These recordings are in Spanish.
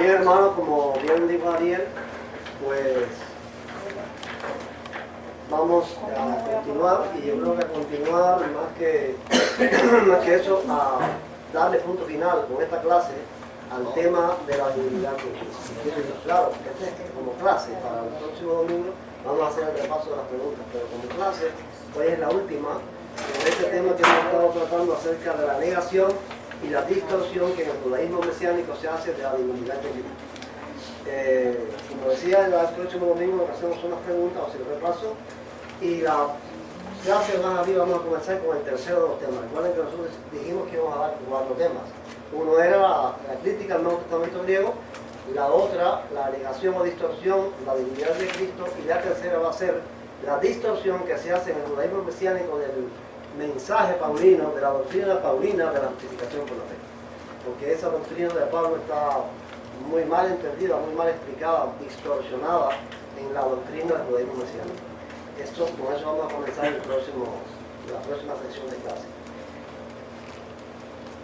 Bien, hermano, como bien dijo Ariel, pues vamos a continuar, y yo creo que a continuar más que eso, a darle punto final con esta clase al tema de la divinidad de Cristo. Claro, como clase, para el próximo domingo vamos a hacer el repaso de las preguntas, pero como clase, hoy es la última en este tema que hemos estado tratando acerca de la negación y la distorsión que en el judaísmo mesiánico se hace de la divinidad de Cristo. Como decía, el próximo domingo lo que hacemos son las preguntas, o sea, el repaso, y la clase más arriba vamos a comenzar con el tercero de los temas. Recuerden que nosotros dijimos que íbamos a dar 4 temas. Uno era la crítica al Nuevo Testamento griego, la otra, la negación o distorsión, la divinidad de Cristo, y la tercera va a ser la distorsión que se hace en el judaísmo mesiánico del mensaje paulino, de la doctrina paulina de la justificación por la fe. Porque esa doctrina de Pablo está muy mal entendida, muy mal explicada, distorsionada en la doctrina del judaísmo mesiánico. Con eso vamos a comenzar la próxima sección de clase.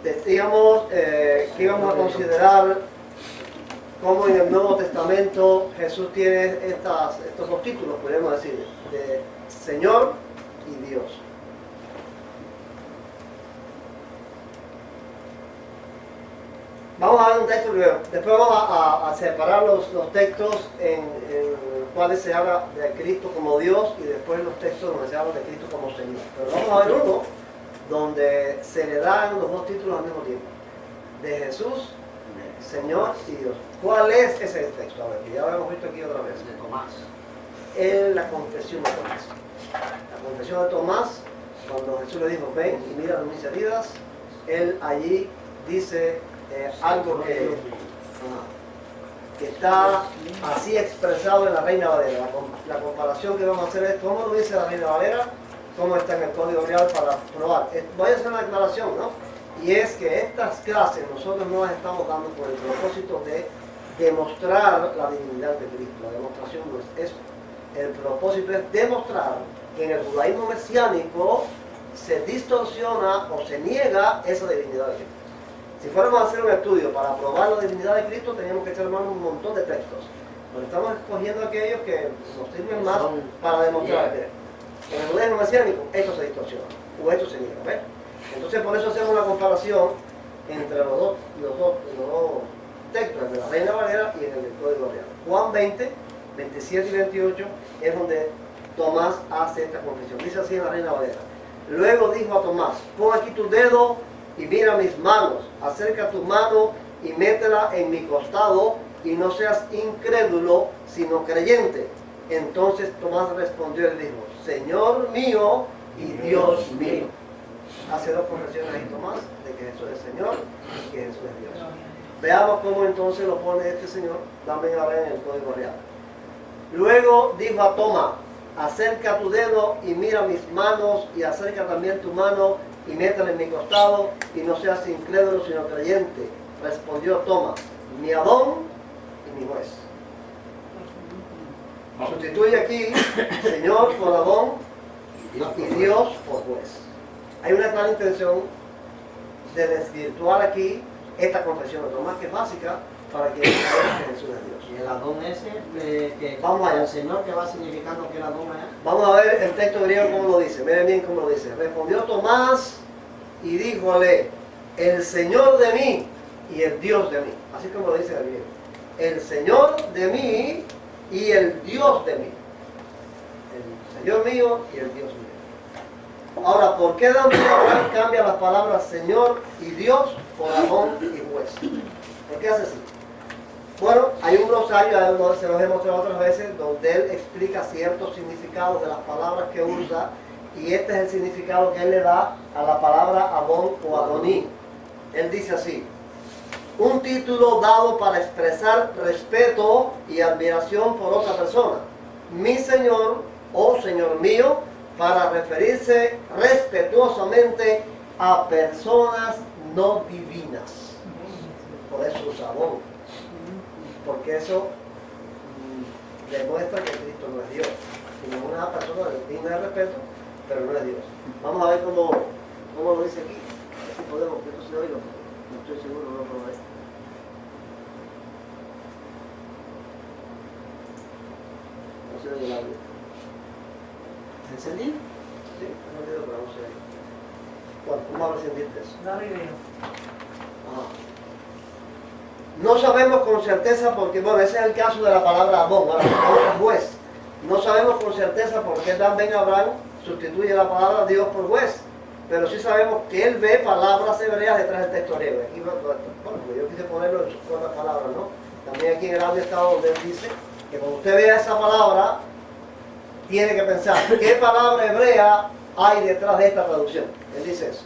Decíamos que íbamos a considerar cómo en el Nuevo Testamento Jesús tiene estos dos títulos, podríamos decir, de Señor y Dios. Vamos a ver un texto primero, después vamos a separar los textos en cuales se habla de Cristo como Dios, y después los textos donde se habla de Cristo como Señor. Pero vamos a ver uno donde se le dan los dos títulos al mismo tiempo, de Jesús, Señor y Dios. ¿Cuál es ese texto? A ver, que ya lo hemos visto aquí otra vez. De Tomás. Es la confesión de Tomás. La confesión de Tomás, cuando Jesús le dijo, ven y mira mis heridas, él allí dice algo que está así expresado en la Reina Valera. La comparación que vamos a hacer es cómo lo dice la Reina Valera, cómo está en el Código Real para probar. Voy a hacer una declaración, ¿no? Y es que estas clases nosotros no las estamos dando con el propósito de demostrar la divinidad de Cristo. La demostración no es eso. El propósito es demostrar que en el judaísmo mesiánico se distorsiona o se niega esa divinidad de Cristo. Si fuéramos a hacer un estudio para probar la divinidad de Cristo, teníamos que echar mano un montón de textos. Pero estamos escogiendo aquellos que nos sirven más para demostrar que en el judaísmo mesiánico esto se distorsiona o esto se niega. ¿Ves? Entonces por eso hacemos una comparación entre los dos textos, el de la Reina Valera y el del Código Real. Juan 20, 27 y 28 es donde Tomás hace esta confesión. Dice así en la Reina Valera. Luego dijo a Tomás, pon aquí tu dedo y mira mis manos, acerca tu mano y métela en mi costado, y no seas incrédulo, sino creyente. Entonces Tomás respondió y dijo, Señor mío y Dios mío. Hace dos confesiones ahí Tomás, de que Jesús es Señor y que Jesús es Dios. Veamos cómo entonces lo pone este Señor, también a ver en el Código Real. Luego dijo a Tomás, acerca tu dedo y mira mis manos, y acerca también tu mano y métela en mi costado, y no seas incrédulo sino creyente. Respondió Tomás, mi Adón y mi juez. Sustituye aquí Señor por Adón y Dios por juez. Hay una clara intención de desvirtuar aquí esta confesión de Tomás, que es básica para que Jesús es Dios. Y el Adón ese, vamos allá. el Señor, que va significando que el Adón es. Vamos a ver el texto griego cómo lo dice. Miren bien cómo lo dice. Respondió Tomás y díjole, el Señor de mí y el Dios de mí. Así como lo dice el griego. El Señor de mí y el Dios de mí. El Señor mío y el Dios mío. Ahora, ¿por qué cambia las palabras Señor y Dios por Adón y juez? ¿Por qué hace así? Bueno, hay un glosario, se los he mostrado otras veces, donde él explica ciertos significados de las palabras que usa, y este es el significado que él le da a la palabra Adón o Adoní. Él dice así, un título dado para expresar respeto y admiración por otra persona. Mi Señor o Señor mío, para referirse respetuosamente a personas no divinas. Por eso usa Adón, porque eso demuestra que Cristo no es Dios, sino una persona digna de respeto, pero no es Dios. Vamos a ver cómo lo dice aquí. Si podemos, que esto se oiga, no estoy seguro, no lo probé. traducción en el audio. ¿Encendí? Sí, no entiendo, pero no sé. Bueno, ¿cómo a ver si entiendes eso? Da video. Ajá. No sabemos con certeza porque, bueno, ese es el caso de la palabra Amón, ahora la juez. No sabemos con certeza por qué Dan Ben Abraham sustituye la palabra Dios por juez, pero sí sabemos que él ve palabras hebreas detrás del texto griego. Aquí, bueno, pues yo quise ponerlo en sus propias palabras, ¿no? También aquí en el audio está donde él dice que cuando usted vea esa palabra, tiene que pensar qué palabra hebrea hay detrás de esta traducción. Él dice eso.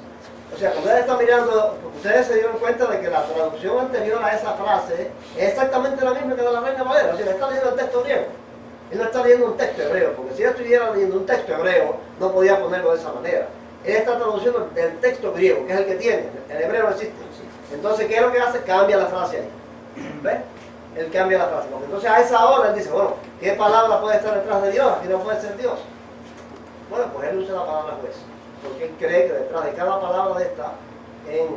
O sea, cuando él está mirando, ustedes se dieron cuenta de que la traducción anterior a esa frase es exactamente la misma que de la Reina Valera. O sea, le está leyendo el texto griego. Él no está leyendo un texto hebreo, porque si él estuviera leyendo un texto hebreo, no podía ponerlo de esa manera. Él está traduciendo el texto griego, que es el que tiene. El hebreo no existe. Entonces, ¿qué es lo que hace? Cambia la frase ahí. ¿Ves? Él cambia la frase. Porque entonces a esa hora él dice, bueno, ¿qué palabra puede estar detrás de Dios? Aquí no puede ser Dios. Bueno, pues él usa la palabra juez. Porque él cree que detrás de cada palabra de esta, en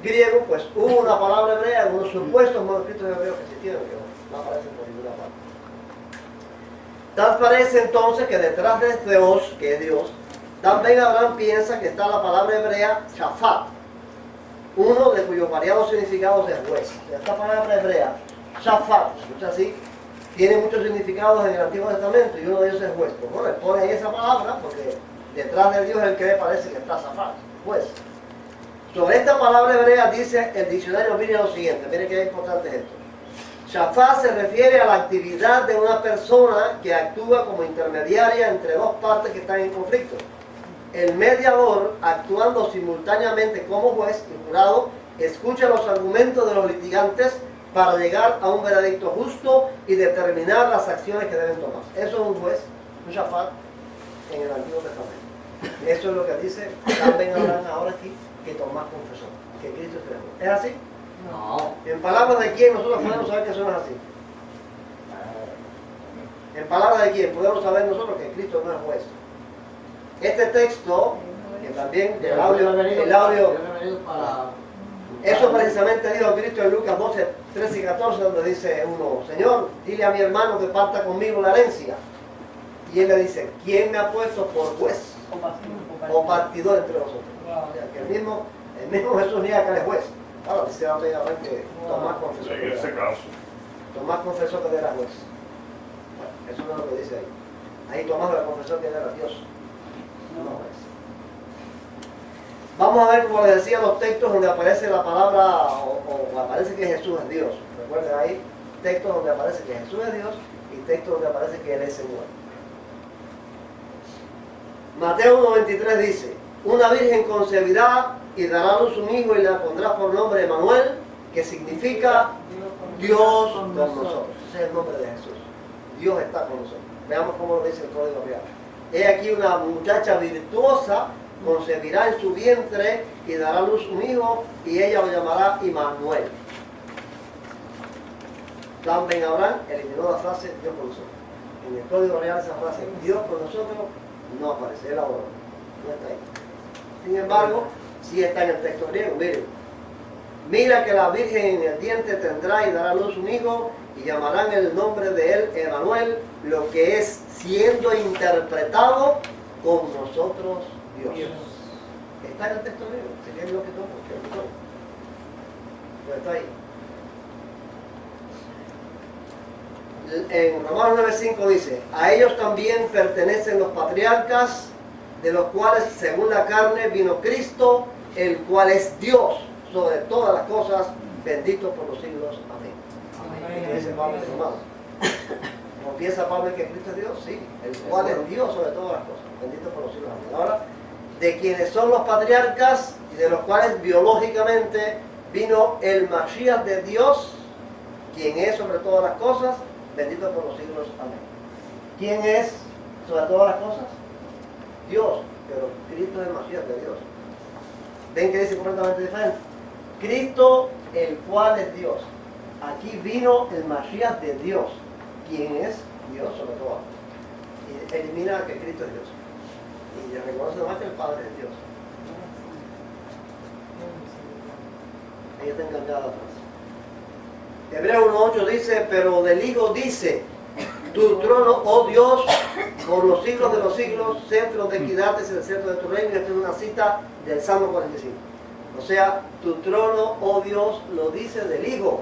griego, pues hubo una palabra hebrea, unos supuestos manuscritos hebreos que existieron, que no aparecen por ninguna parte. Tal parece entonces que detrás de Dios, que es Dios, Dan Ben Abraham piensa que está la palabra hebrea shafat, uno de cuyos variados significados es juez. Esta palabra hebrea, shafat, se escucha así, tiene muchos significados en el Antiguo Testamento y uno de ellos es juez. Pues bueno, él pone ahí esa palabra porque detrás de Dios el que parece que está shafat, juez. Sobre esta palabra hebrea dice el diccionario Biblia lo siguiente, mire qué importante es esto. Shafat se refiere a la actividad de una persona que actúa como intermediaria entre dos partes que están en conflicto. El mediador, actuando simultáneamente como juez y jurado, escucha los argumentos de los litigantes para llegar a un veredicto justo y determinar las acciones que deben tomar. Eso es un juez, un shafat, en el Antiguo Testamento. Eso es lo que dice Dan Ben Abraham ahora aquí, que Tomás confesó, que Cristo es el juez. ¿Es así? No. En palabras de quién nosotros podemos saber que eso no es así. En palabras de quién podemos saber nosotros que Cristo no es juez. Este texto, que también el audio, eso precisamente dijo Cristo en Lucas 12, 13 y 14, donde dice uno, Señor, dile a mi hermano que parta conmigo la herencia. Y él le dice, ¿quién me ha puesto por juez o partidor entre vosotros? O sea, que el mismo Jesús niega que él es juez. Ahora dice que Tomás confesó En ese caso. Tomás confesó que él era juez. Bueno, eso no es lo que dice ahí. Ahí Tomás le confesó que él era Dios. No juez. Vamos a ver, como les decía, los textos donde aparece la palabra o aparece que Jesús es Dios. Recuerden, hay textos donde aparece que Jesús es Dios y textos donde aparece que Él es Señor. Mateo 1:23 dice, una virgen concebirá y dará a luz un hijo y le pondrá por nombre Emmanuel, que significa Dios con nosotros. Ese es el nombre de Jesús. Dios está con nosotros. Veamos cómo lo dice el Código Real. He aquí una muchacha virtuosa concebirá en su vientre y dará a luz un hijo y ella lo llamará Emmanuel. Dan Ben Abraham eliminó la frase Dios con nosotros. En el Código Real esa frase Dios con nosotros no aparece, él ahora no está ahí. Sin embargo, sí está en el texto griego. Miren, mira que la virgen en el diente tendrá y dará a luz un hijo y llamarán el nombre de él Emmanuel, lo que es siendo interpretado con nosotros Dios. Está en el texto griego. Si quieren lo que tomo, pues está ahí. En Romanos 9:5 dice, a ellos también pertenecen los patriarcas, de los cuales según la carne vino Cristo, el cual es Dios sobre todas las cosas, bendito por los siglos. Amén. ¿Qué dice Pablo en Romanos? ¿Confiesa Pablo que Cristo es Dios? Sí, el cual es Dios sobre todas las cosas, bendito por los siglos. Amén. Ahora, de quienes son los patriarcas y de los cuales biológicamente vino el Mashiach de Dios, quien es sobre todas las cosas, bendito por los siglos. Amén. ¿Quién es sobre todas las cosas? Dios, pero Cristo es el Mashiach de Dios. ¿Ven que dice completamente diferente? Cristo, el cual es Dios. Aquí vino el Mashiach de Dios, quien es Dios sobre todo. Y elimina que Cristo es Dios. Y reconoce además que el Padre es Dios. Ahí está encargada la frase. Hebreo 1:8 dice, pero del Hijo dice, Tu trono, oh Dios, por los siglos de los siglos, centro de equidad es el centro de tu reino. Esta es una cita del Salmo 45. O sea, tu trono, oh Dios, lo dice del Hijo.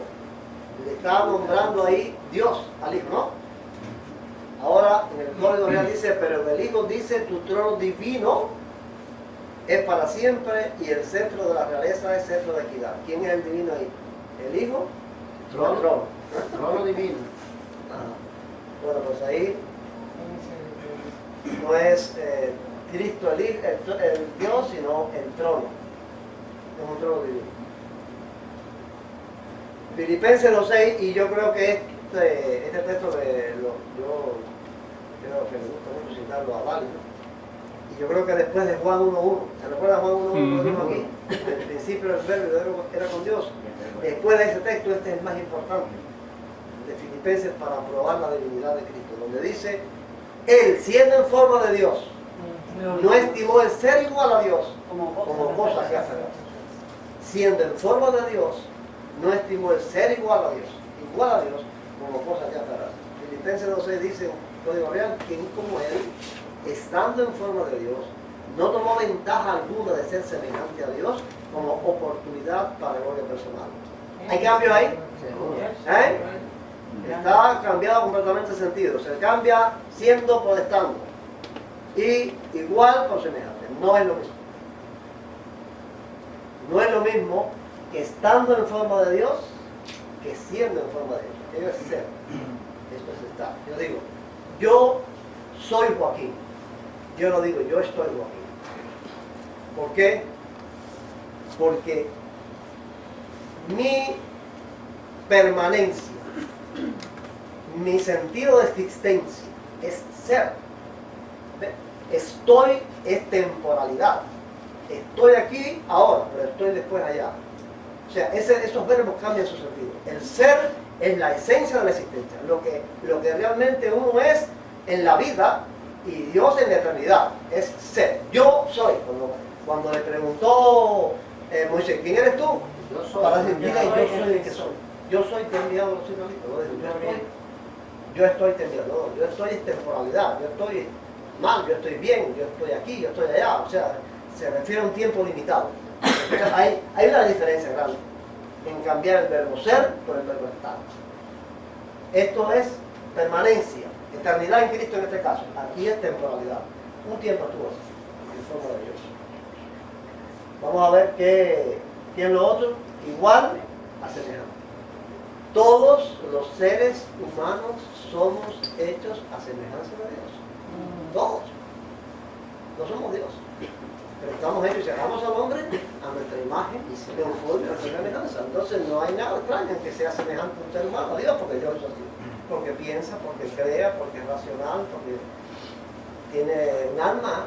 Le está nombrando ahí Dios al Hijo, ¿no? Ahora en el Código Real dice, pero del Hijo dice, tu trono divino es para siempre y el centro de la realeza es centro de equidad. ¿Quién es el divino ahí? ¿El Hijo? Trono. El trono. Trono divino. Bueno, pues ahí no es Cristo el Dios, sino el trono. Es un trono divino. Filipenses 2:6, y yo creo que este texto yo creo que me gusta mucho citarlo a Vali, ¿no? Y yo creo que después de Juan 1:1, ¿se recuerda Juan 1:1 que dijo aquí? En el principio el verbo era con Dios. Después de ese texto, este es el más importante, de Filipenses, para probar la divinidad de Cristo, donde dice, Él, siendo en forma de Dios, no estimó el ser igual a Dios como cosa que aferrarse. Siendo en forma de Dios, no estimó el ser igual a Dios como cosa que aferrarse. Filipenses 2:6 dice en Código Real, quien como Él, estando en forma de Dios, no tomó ventaja alguna de ser semejante a Dios como oportunidad para gloria personal. ¿Hay cambio ahí? ¿Eh? Está cambiado completamente el sentido. Se cambia siendo por estando. Y igual por semejante. No es lo mismo. No es lo mismo que estando en forma de Dios que siendo en forma de Dios. Ello es ser. Esto es estar. Yo digo, yo soy Joaquín. Yo no digo, yo estoy Joaquín. ¿Por qué? Porque mi permanencia, mi sentido de existencia es ser. Estoy es temporalidad. Estoy aquí ahora, pero estoy después allá. O sea, esos verbos cambian su sentido. El ser es la esencia de la existencia, lo que realmente uno es en la vida y Dios en la eternidad. Es ser. Yo soy. Cuando le preguntó Moisés, ¿quién eres tú? Yo soy. Para decir, mira, yo soy el que soy. Yo soy te he enviado los israelitas. Yo estoy te he enviado. No, yo estoy en temporalidad. Yo estoy mal, yo estoy bien, yo estoy aquí, yo estoy allá. O sea, se refiere a un tiempo limitado. Hay una diferencia grande en cambiar el verbo ser por el verbo estar. Esto es permanencia, eternidad en Cristo en este caso. Aquí es temporalidad. Un tiempo estuvo así, en forma de Dios. Vamos a ver qué es lo otro. Igual a semejante. Todos los seres humanos somos hechos a semejanza de Dios. Todos. No somos Dios. Pero estamos hechos y cerramos al hombre a nuestra imagen y conforme a nuestra semejanza. Entonces no hay nada extraño en que sea semejante a un ser humano, a Dios, porque Dios es así. Porque piensa, porque crea, porque es racional, porque tiene un alma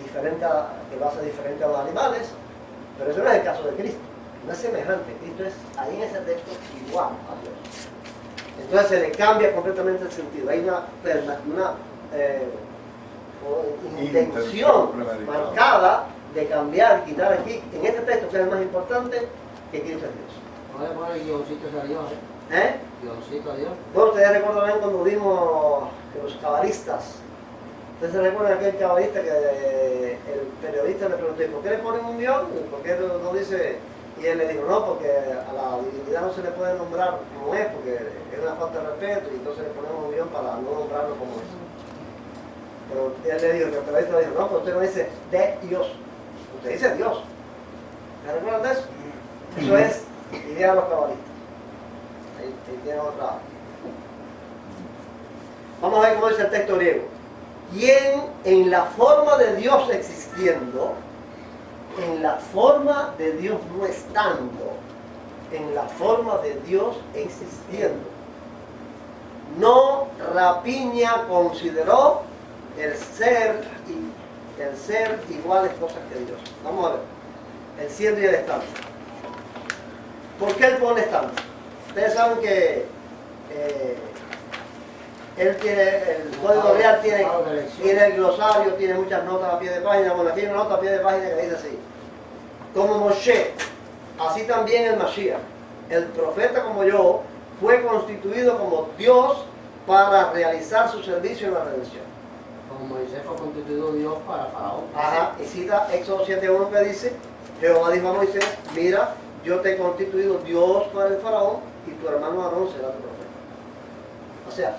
diferente que lo hace diferente a los animales. Pero eso no es el caso de Cristo. No es semejante. Cristo es ahí en ese texto igual a Dios. Entonces se le cambia completamente el sentido. Hay una intención marcada de cambiar, quitar aquí, en este texto que es el más importante, que Cristo es Dios. No le ponen guioncitos a Dios, ¿Eh? Guioncito a Dios. Bueno, ustedes recordarán cuando vimos que los cabalistas, ustedes se recuerdan aquel cabalista que el periodista le preguntó, ¿por qué le ponen un guión? ¿Por qué no dice? Y él le dijo, no, porque a la divinidad no se le puede nombrar como es, porque es una falta de respeto, y entonces le ponemos un guión para no nombrarlo como es. Pero él le dijo, que el periodista le dijo, no, pero usted no dice de Dios, usted dice Dios. ¿Se recuerdan de eso? Eso es idea de los cabalistas. Ahí tienen otra. Vamos a ver cómo dice el texto griego. Quien en la forma de Dios existiendo, en la forma de Dios no estando, en la forma de Dios existiendo, no rapiña consideró el ser iguales cosas que Dios. Vamos a ver. El siendo y el estando. ¿Por qué él pone estando? Ustedes saben que él tiene, el Código Real tiene el glosario, tiene muchas notas a pie de página. Bueno, aquí hay una nota a pie de página que dice así. Como Moshe, así también el Mashiach, el profeta como yo, fue constituido como Dios para realizar su servicio en la redención. Como Moisés fue constituido Dios para Faraón. Ajá, y cita Éxodo 7:1 que dice, Jehová dijo a Moisés, mira, yo te he constituido Dios para el faraón y tu hermano Aarón será tu profeta. O sea,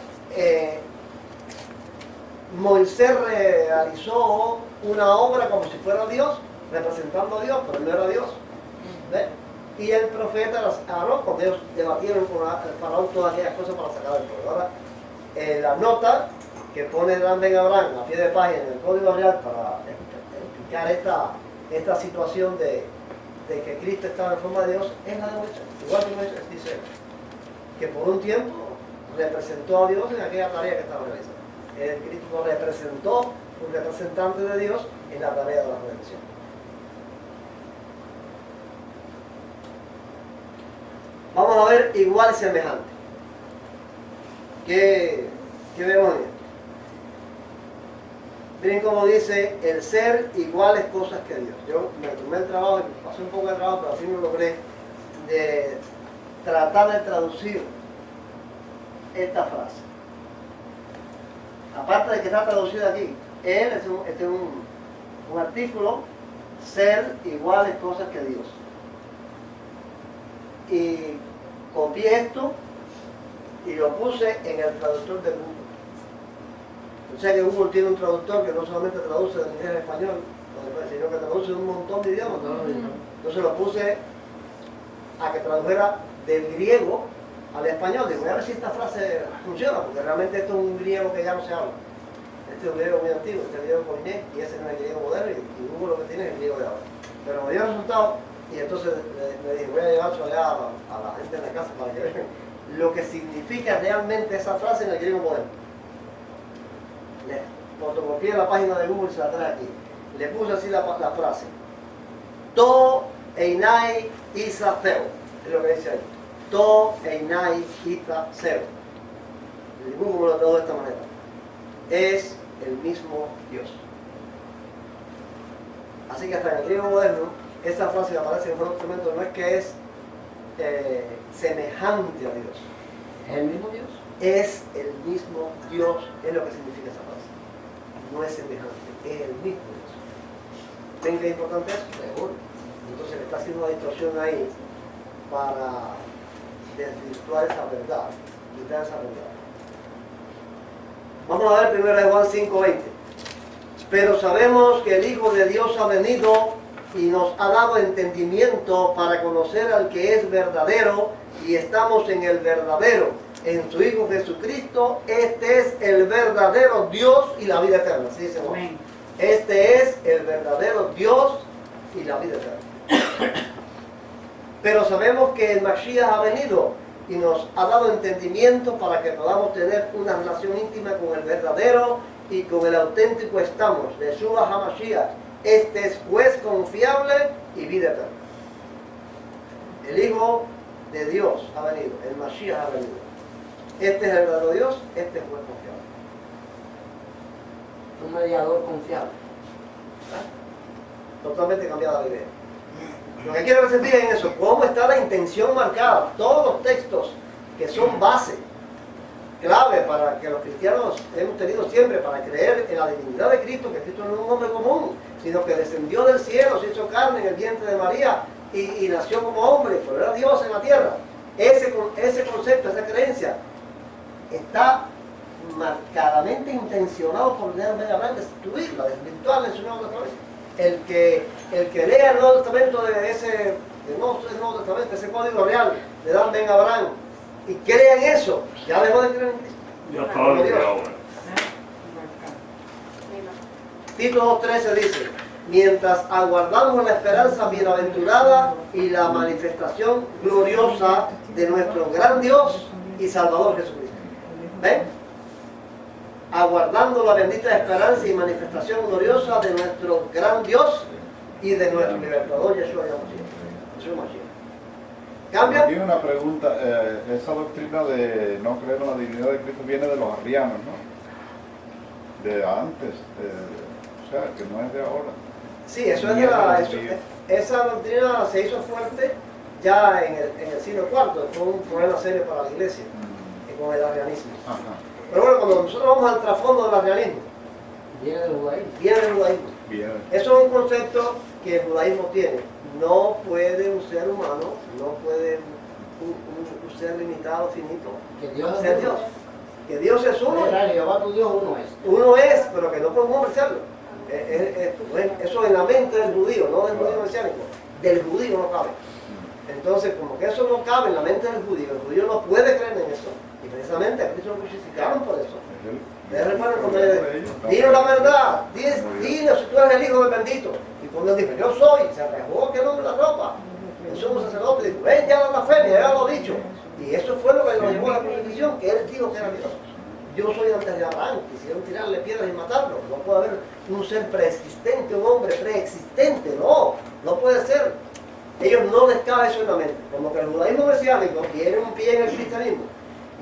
Moisés realizó una obra como si fuera Dios, representando a Dios, pero no era Dios. ¿Ves? Y el profeta era Aarón, porque ellos debatieron con el faraón todas aquellas cosas para sacar el pueblo. Ahora, la nota que pone Dan Ben Abraham a pie de página en el Código Real para explicar esta situación de que Cristo estaba en forma de Dios es la de Moisés. Igual que Moisés dice que por un tiempo representó a Dios en aquella tarea que estaba realizando. Cristo lo representó, un representante de Dios en la tarea de la redención. Vamos a ver igual y semejante. ¿Qué vemos en esto? Miren cómo dice el ser iguales cosas que Dios. Yo me tomé el trabajo y pasé un poco de trabajo, pero así no logré de tratar de traducir esta frase. Aparte de que está traducida aquí, este es un artículo, ser iguales cosas que Dios. Y copié esto y lo puse en el traductor de Google. O sea que Google tiene un traductor que no solamente traduce del inglés al español, sino que traduce un montón de idiomas. Entonces lo puse a que tradujera del griego al español. Digo, voy a ver si esta frase funciona, porque realmente esto es un griego que ya no se habla. Este es un griego muy antiguo, este es el griego Koiné, y ese no es el griego moderno, y Google lo que tiene es el griego de ahora. Pero me dio el resultado, y entonces le dije, voy a llevarlo allá a la gente en la casa para que vean lo que significa realmente esa frase en el griego moderno. Le fotocopié la página de Google y se la trae aquí. Le puse así la frase. To einai isa theo. Es lo que dice ahí. To einai isa theo. El Google me lo tradujo de esta manera. Es el mismo Dios. Así que hasta en el griego moderno, esa frase que aparece en el Nuevo Testamento no es que es semejante a Dios. ¿Es el mismo Dios? Es el mismo Dios, es lo que significa esa frase. No es semejante, es el mismo Dios. ¿Ven qué es importante eso? Seguro. Entonces le está haciendo una distorsión ahí para desvirtuar esa verdad, quitar esa verdad. Vamos a ver primero de Juan 5:20. Pero sabemos que el Hijo de Dios ha venido y nos ha dado entendimiento para conocer al que es verdadero, y estamos en el verdadero, en su Hijo Jesucristo. Este es el verdadero Dios y la vida eterna. ¿Sí dice? Amén. Este es el verdadero Dios y la vida eterna. Pero sabemos que el Mashiach ha venido y nos ha dado entendimiento para que podamos tener una relación íntima con el verdadero y con el auténtico estamos, Yeshua HaMashiach. Este es juez confiable y vida eterna. El Hijo de Dios ha venido, el Mashiach ha venido. Este es el verdadero Dios, este es juez confiable. Un mediador confiable. Totalmente cambiada la idea. Lo que quiero que se fijen en eso, cómo está la intención marcada. Todos los textos que son base, clave para que los cristianos hemos tenido siempre para creer en la divinidad de Cristo, que Cristo no es un hombre común, sino que descendió del cielo, se hizo carne en el vientre de María y nació como hombre, pero era Dios en la tierra. Ese concepto, esa creencia, está marcadamente intencionado por el Abraham de destruirla, desvirtuarla en su Nuevo Testamento. El que lea el Nuevo Testamento el Nuevo Testamento, ese código real de Dan Ben Abraham, y crea en eso, ya dejó de creer en Cristo. Ya está olvidado. Tito 2:13 dice, mientras aguardamos la esperanza bienaventurada y la manifestación gloriosa de nuestro gran Dios y Salvador Jesucristo. ¿Ven? Aguardando la bendita esperanza y manifestación gloriosa de nuestro gran Dios y de nuestro libertador Yeshua HaMashiach. ¿Cambia? Aquí una pregunta, esa doctrina de no creer en la divinidad de Cristo viene de los arrianos, ¿no? De antes, o sea, que no es de ahora. Sí, eso es de esa doctrina se hizo fuerte ya en el siglo IV, fue un problema serio para la iglesia, con el arrianismo. Ajá. Pero bueno, cuando nosotros vamos al trasfondo del arrianismo, Viene del judaísmo. viene el judaísmo. Bien. Eso es un concepto que el judaísmo tiene. No puede un ser humano, no puede un ser limitado, finito, Que Dios es ser uno. Dios. Que Dios es uno. Israel, Jehová tu Dios uno es. Uno es, pero que no puede un hombre serlo. Eso en la mente del judío, no del judío mesiánico. Del judío no cabe. Entonces, como que eso no cabe en la mente del judío no puede creer en eso. Y precisamente a Cristo lo crucificaron por eso. ¿Ustedes recuerdan cuando le dijeron la verdad? Dile si tú eres el hijo del bendito. Y cuando él dijo, yo soy, se arrejó que no la ropa. El sumo sacerdote dijo, ven ya la blasfemia, ya lo he dicho. Y eso fue lo que lo llevó a la crucifixión, que él dijo que era Dios. Yo soy antes de Abraham, quisieron tirarle piedras y matarlo. No puede haber un ser preexistente, un hombre preexistente, no puede ser. Ellos no les cabe eso en la mente. Como que el judaísmo mesiánico tiene un pie en el cristianismo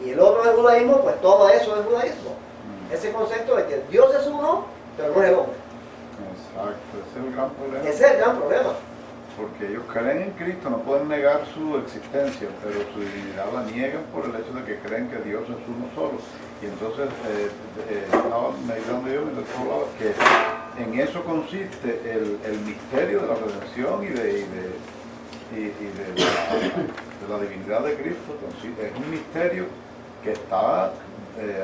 y el otro es el judaísmo, pues todo eso es judaísmo. Ese concepto de que Dios es uno, pero no es el hombre. Exacto, ese es el gran problema. Ese es el gran problema. Porque ellos creen en Cristo, no pueden negar su existencia, pero su divinidad la niegan por el hecho de que creen que Dios es uno solo. Y entonces estaba meditando yo mientras tú hablabas que en eso consiste el misterio de la redención y de la divinidad de Cristo. Es un misterio que está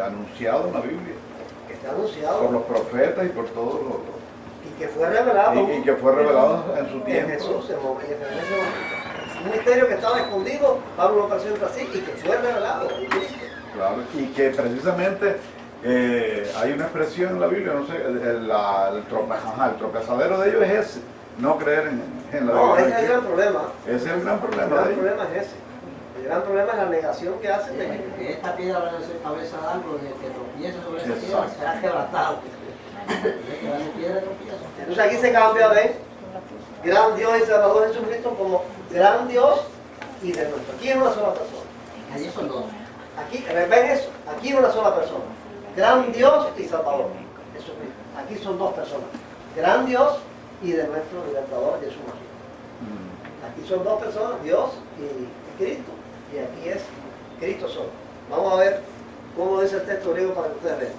anunciado en la Biblia Que está anunciado por los profetas y por todos los y que fue revelado y que fue revelado en su en tiempo. Jesús en ese momento. Un misterio que estaba escondido, Pablo lo presenta así, y que fue revelado en Cristo. Claro, y que precisamente hay una expresión en la Biblia, no sé, el tropezadero de ellos es ese, no creer en la No, ese divinidad. es el gran problema. Ese es el gran El problema gran de ellos. problema es ese. El gran problema es la negación que hacen de Que esta piedra va a ser cabeza de árbol, el que tropiece sobre esa piedra Exacto. será quebrantado. Que va a ser piedra de tropiezo. Entonces aquí se cambia de gran Dios y Salvador Jesucristo como gran Dios y de nuestro. Aquí es una sola persona. Allí son dos. Aquí, ven eso, aquí es una sola persona. Gran Dios y Salvador Jesucristo. Aquí son dos personas. Gran Dios y de nuestro libertador Jesús. Aquí son dos personas, Dios y Cristo. Y aquí es Cristo solo. Vamos a ver cómo dice el texto griego para que ustedes vean.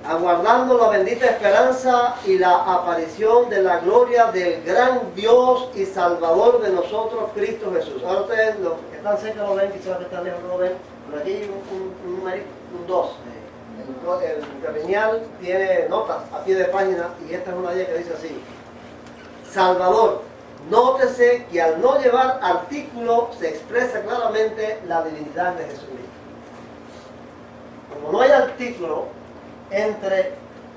Aguardando la bendita esperanza y la aparición de la gloria del gran Dios y Salvador de nosotros, Cristo Jesús. Ahora ustedes, los que están cerca lo ven, quizás los que están lejos no lo ven, pero aquí hay un numerito, un 2. El interlineal tiene notas a pie de página y esta es una de ellas que dice así. Salvador. Nótese que al no llevar artículo se expresa claramente la divinidad de Jesucristo. Como no hay artículo entre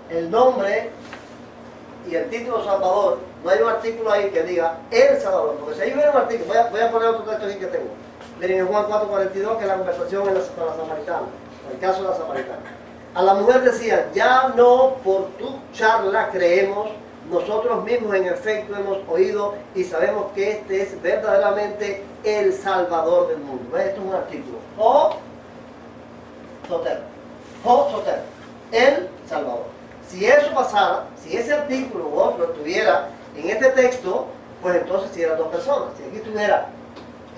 el nombre y el título Salvador, no hay un artículo ahí que diga el Salvador, porque si ahí hubiera un artículo, voy a poner otro texto aquí que tengo. Miren en Juan 4:42, que es la conversación con la samaritana, el caso de la samaritana. A la mujer decía, ya no por tu charla creemos, nosotros mismos en efecto hemos oído y sabemos que este es verdaderamente el Salvador del mundo. ¿Ves? Esto es un artículo. O Soter. O Soter. El Salvador. Si eso pasara, si ese artículo u otro estuviera en este texto, pues entonces si eran dos personas. Si aquí estuviera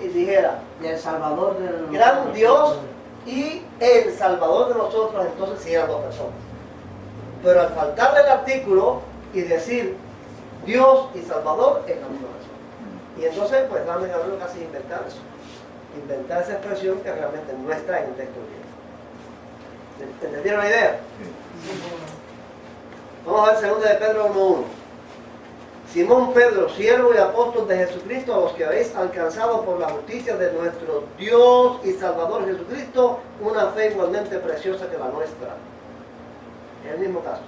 y dijera Y el Salvador de gran Dios y el Salvador de nosotros, entonces sí eran dos personas. Pero al faltarle el artículo y decir Dios y Salvador es la misma persona. Y entonces pues Dan de Gabriel casi inventar eso. Inventar esa expresión que realmente no está en el texto griego. ¿Entendieron la idea? Vamos a ver 2 de Pedro 1:1. Simón Pedro, siervo y apóstol de Jesucristo, a los que habéis alcanzado por la justicia de nuestro Dios y Salvador Jesucristo, una fe igualmente preciosa que la nuestra. Es el mismo caso.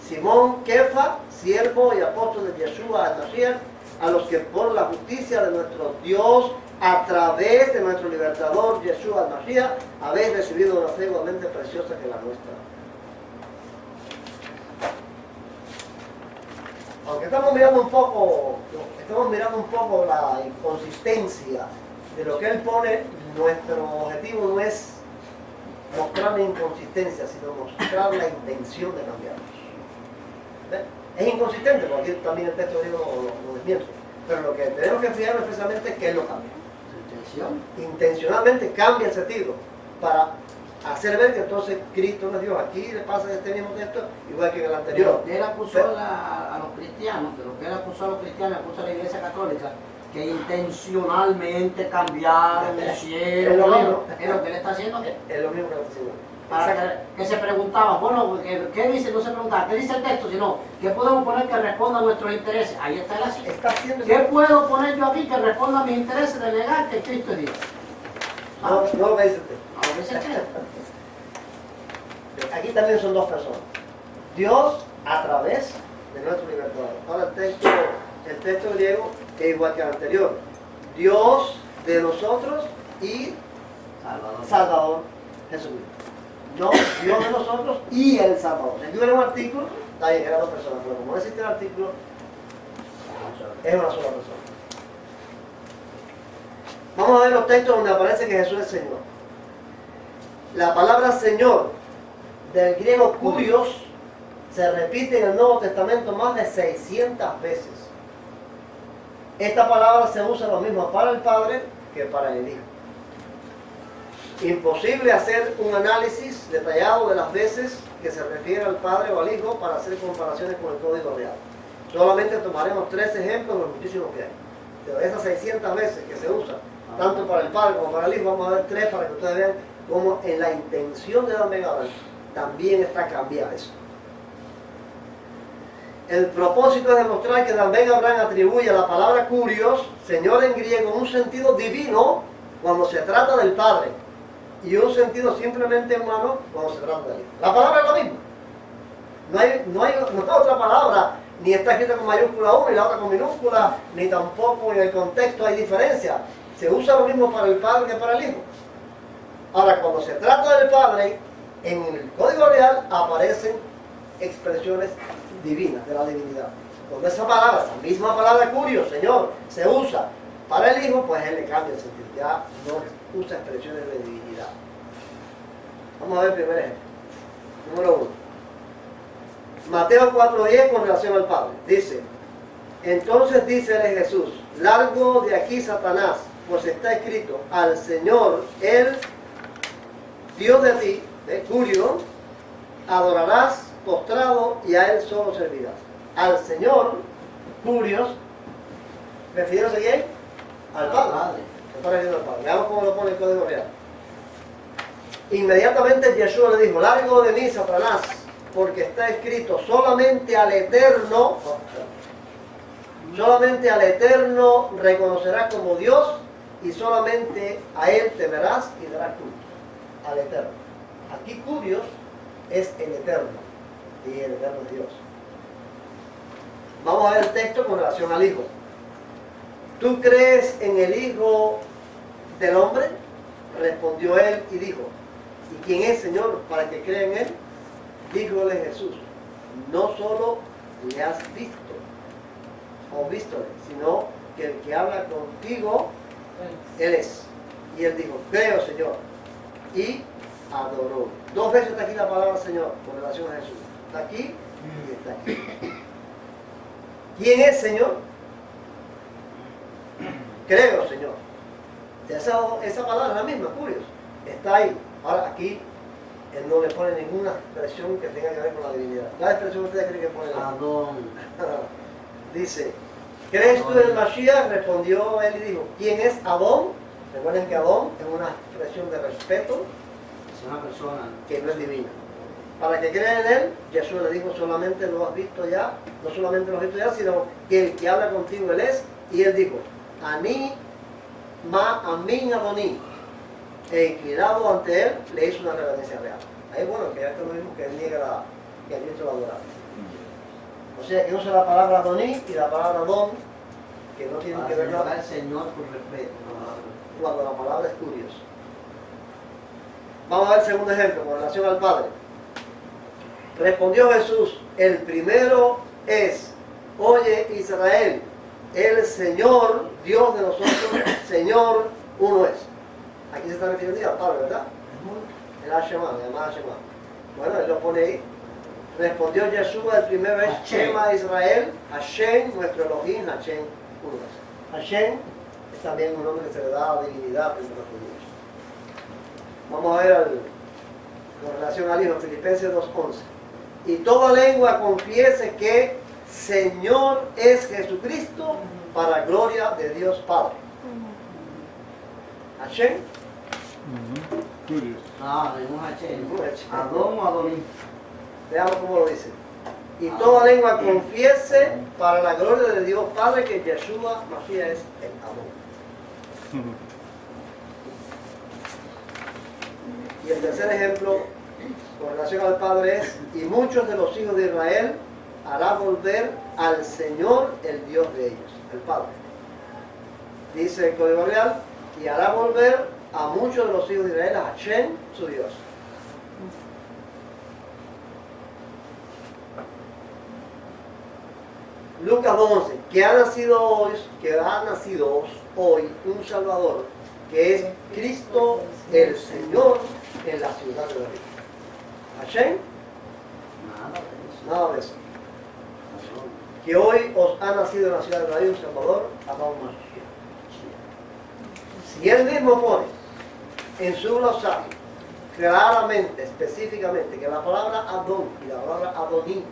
Simón Kefa, siervo y apóstol de Yeshua el-Mashiach, a los que por la justicia de nuestro Dios, a través de nuestro libertador Yeshua el-Mashiach, habéis recibido una fe igualmente preciosa que la nuestra. Aunque estamos mirando un poco la inconsistencia de lo que él pone, nuestro objetivo no es mostrar la inconsistencia, sino mostrar la intención de cambiarlos. ¿Ves? Es inconsistente, porque aquí también el texto griego lo desmiente. Pero lo que tenemos que fijarnos precisamente es que él lo cambia. Intención. Intencionalmente cambia el sentido para hacer ver que entonces Cristo no es Dios. Aquí le pasa este mismo texto igual que en el anterior. Él acusó a los cristianos, pero que él acusó a los cristianos, acusó a la iglesia católica, que intencionalmente cambiaron el cielo. Es lo mismo. Es lo que él está haciendo aquí. Es lo mismo que está haciendo. Para que se preguntaba, bueno, ¿qué dice? No se preguntaba, ¿qué dice el texto? Sino, ¿qué podemos poner que responda a nuestros intereses? Ahí está el asunto. Está haciendo ¿Qué puedo poner yo aquí que responda a mis intereses de negar que Cristo es Dios? no lo que dice usted. A veces creo. Aquí también son dos personas. Dios a través de nuestro libertador. Ahora el texto griego es igual que el anterior. Dios de nosotros y Salvador Jesucristo. No, Dios de nosotros y el Salvador. Si tuviera un artículo, está bien, eran dos personas, pero como no existe el artículo, es una sola persona. Vamos a ver los textos donde aparece que Jesús es Señor. La palabra Señor del griego kurios se repite en el Nuevo Testamento más de 600 veces. Esta palabra se usa lo mismo para el Padre que para el Hijo. Imposible hacer un análisis detallado de las veces que se refiere al Padre o al Hijo para hacer comparaciones con el código real. Solamente tomaremos 3 ejemplos de los muchísimos que hay. De esas 600 veces que se usa, tanto para el Padre como para el Hijo, vamos a ver 3 para que ustedes vean cómo en la intención de Dan Ben Abraham también está cambiar eso. El propósito es demostrar que Dan Ben Abraham atribuye a la palabra kurios, Señor en griego, un sentido divino cuando se trata del Padre y un sentido simplemente humano cuando se trata del Hijo. La palabra es la misma. No hay otra palabra, ni está escrita con mayúscula una y la otra con minúscula, ni tampoco en el contexto hay diferencia. Se usa lo mismo para el Padre que para el Hijo. Ahora, cuando se trata del Padre, en el código real aparecen expresiones divinas, de la divinidad. Cuando esa palabra, esa misma palabra kurios, Señor, se usa para el Hijo, pues él le cambia el sentido. Ya no usa expresiones de divinidad. Vamos a ver el primer ejemplo. Número 1. Mateo 4:10 con relación al Padre. Dice, entonces dícele Jesús, largo de aquí Satanás, pues está escrito, al Señor, el Dios de ti, kurios, adorarás postrado y a él solo servirás. Al Señor, kurios, refiriéndose a quién? Al Padre. Se está refiriendo al Padre. Veamos cómo lo pone el código real. Inmediatamente Yeshua le dijo, largo de mí, Satanás, porque está escrito, solamente al Eterno reconocerás como Dios y solamente a Él temerás y darás culto. Al Eterno. Aquí kurios es el Eterno y el Eterno es Dios. Vamos a ver el texto con relación al Hijo. ¿Tú crees en el Hijo del Hombre? Respondió él y dijo, ¿y quién es, Señor, para que crea en él? Díjole Jesús, no solo le has visto o vístole, sino que el que habla contigo, él es. Y él dijo, creo, Señor, y adoró. 2 veces está aquí la palabra Señor con relación a Jesús. Está aquí y está aquí. ¿Quién es, Señor? Creo, Señor. Esa palabra es la misma, kurios. Está ahí. Ahora aquí él no le pone ninguna expresión que tenga que ver con la divinidad. ¿La expresión que ustedes creen que pone? Adón. Dice, ¿crees tú en el Mashiach? Respondió él y dijo, ¿quién es Adón? Recuerden que Adón es una expresión de respeto Es una persona. que no es divina. Para que crean en él, Jesús le dijo, solamente lo has visto ya, no solamente lo has visto ya, sino que el que habla contigo él es. Y él dijo, Aní, ma amin Adoní. E inclinado ante él, le hizo una reverencia real. Ahí bueno, que ya es lo mismo que él niega que el Cristo lo adoraba. O sea, que usa la palabra Adoní y la palabra Don, que no tienen que ver nada. Al Señor por respeto. Cuando la palabra es kurios. Vamos a ver el segundo ejemplo con relación al Padre. Respondió Jesús, el primero es, oye Israel, el Señor, Dios de nosotros, Señor, uno es. Aquí se está refiriendo al Padre, ¿verdad? El Hashemá, el llamado Hashemá. Bueno, él lo pone ahí. Respondió Yeshua, el primero es Shema Israel, Hashem, nuestro Elohim, Hashem, uno es. Hashem es también un nombre que se le da a la divinidad entre los judíos. Vamos a ver con relación al Hijo, Filipenses 2:11. Y toda lengua confiese que Señor es Jesucristo, para gloria de Dios Padre. Hashem. Ah, ningún H. Ningún H. Adón o Adoní. Veamos cómo lo dice. Y toda lengua confiese para la gloria de Dios Padre que Yeshua Mashiach es el amor. Y el tercer ejemplo con relación al Padre es: y muchos de los hijos de Israel hará volver al Señor, el Dios de ellos, el Padre. Dice el Código Real: y hará volver a muchos de los hijos de Israel a Hashem, su Dios. Lucas 2:11, que ha nacido hoy un Salvador, que es Cristo el Señor, en la ciudad de David. Hashem, nada de eso. Que hoy os ha nacido en la ciudad de David un Salvador, Adón Mashiach. Si él mismo pone en su glosario claramente, específicamente, que la palabra Adón y la palabra Adoní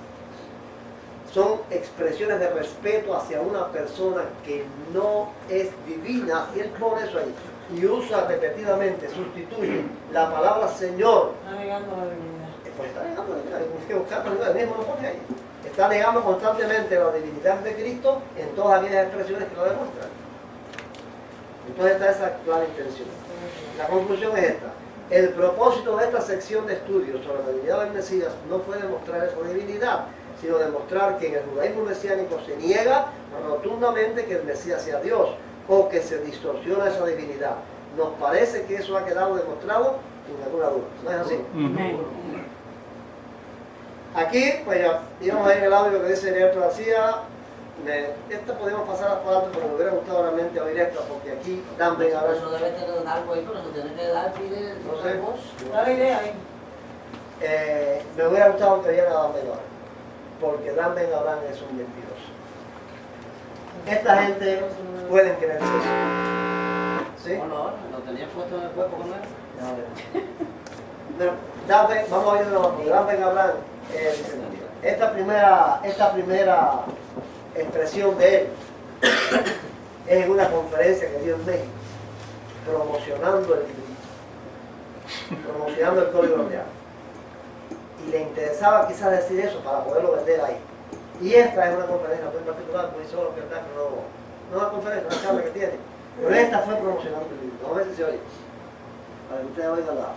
son expresiones de respeto hacia una persona que no es divina, y él pone eso ahí y usa repetidamente, sustituye la palabra Señor, Está negando la divinidad. pues está negando la divinidad, hay que buscarlo, él mismo lo pone ahí. Está negando constantemente la divinidad de Cristo en todas aquellas expresiones que lo demuestran. Entonces está esa clara intención. La conclusión es esta: el propósito de esta sección de estudios sobre la divinidad del Mesías no fue demostrar esa divinidad, sino demostrar que en el judaísmo mesiánico se niega rotundamente que el Mesías sea Dios, o que se distorsiona esa divinidad. Nos parece que eso ha quedado demostrado sin alguna duda. ¿No es así? Aquí, pues ya, íbamos a ir el audio que dice Heriberto García. Esta podemos pasar por alto, pero me hubiera gustado realmente oír esta, porque aquí Dan Ben Abraham. Eso debe tener algo ahí, pero eso tiene que dar pide No sé. voz. Da la idea ahí. Me hubiera gustado que oyera a Dan Ben Abraham, porque Dan Ben Abraham es un mentiroso. Esta gente pueden creer eso. ¿Sí? No, lo tenía puesto en el cuerpo con él. Pero, vamos a ir de nuevo. Dan Ben Abraham dice mentira. Esta primera expresión de él es en una conferencia que dio en México, promocionando el Código Real. Y le interesaba quizás decir eso para poderlo vender ahí. Y esta es una conferencia muy particular, muy solo que está, no una conferencia, una charla que tiene. Pero esta fue promocionando el libro. Vamos a ver si se oye. Para que ustedes oigan la...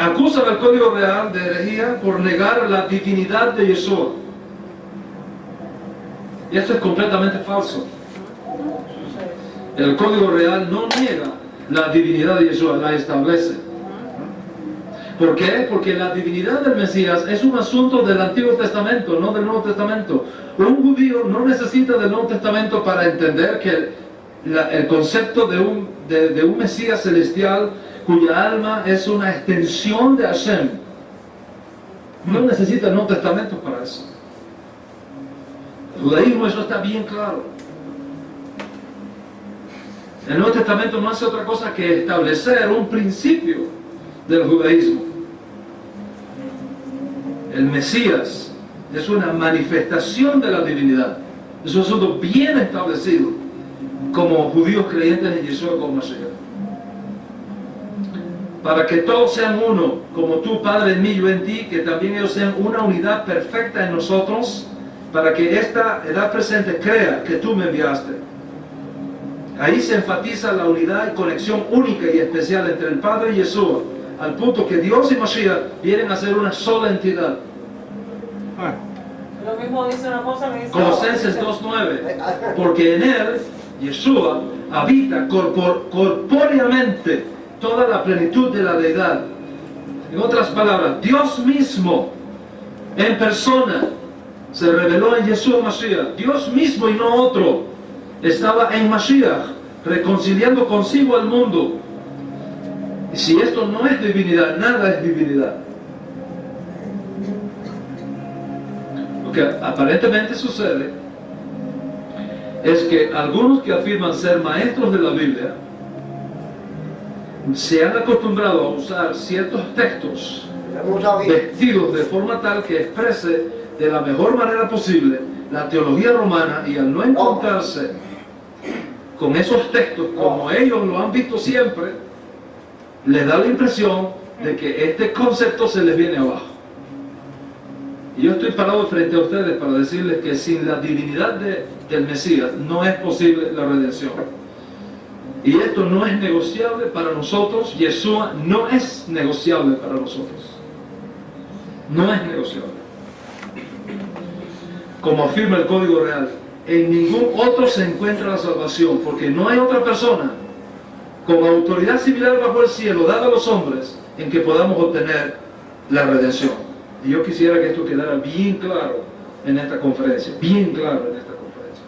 Acusan al Código Real de herejía por negar la divinidad de Yeshua. Y esto es completamente falso. El Código Real no niega la divinidad de Yeshua, la establece. ¿Por qué? Porque la divinidad del Mesías es un asunto del Antiguo Testamento, no del Nuevo Testamento. Un judío no necesita del Nuevo Testamento para entender que el concepto de un Mesías celestial cuya alma es una extensión de Hashem. No necesita el Nuevo Testamento para eso. El judaísmo, eso está bien claro. El Nuevo Testamento no hace otra cosa que establecer un principio del judaísmo. El Mesías es una manifestación de la divinidad. Es un asunto bien establecido como judíos creyentes en Yeshua como Mashiach. Para que todos sean uno, como tú, Padre, en mí, yo en ti, que también ellos sean una unidad perfecta en nosotros, para que esta edad presente crea que tú me enviaste. Ahí se enfatiza la unidad y conexión única y especial entre el Padre y Yeshua, al punto que Dios y Mashiach vienen a ser una sola entidad. Lo mismo dice una cosa que dice Colosenses 2:9, porque en él, Yeshua, habita corpóreamente toda la plenitud de la deidad. En otras palabras, Dios mismo en persona se reveló en Yeshua Mashiach. Dios mismo y no otro estaba en Mashiach, reconciliando consigo al mundo. Y si esto no es divinidad, nada es divinidad. Lo que aparentemente sucede es que algunos que afirman ser maestros de la Biblia se han acostumbrado a usar ciertos textos Lo hemos usado aquí. vestidos de forma tal que exprese de la mejor manera posible la teología romana, y al no encontrarse con esos textos como ellos lo han visto siempre, les da la impresión de que este concepto se les viene abajo. Y yo estoy parado frente a ustedes para decirles que sin la divinidad del Mesías no es posible la redención. Y esto no es negociable para nosotros. Yeshua no es negociable para nosotros. No es negociable. Como afirma el Código Real, en ningún otro se encuentra la salvación, porque no hay otra persona con autoridad similar bajo el cielo dada a los hombres en que podamos obtener la redención. Y yo quisiera que esto quedara bien claro en esta conferencia, bien claro en esta conferencia.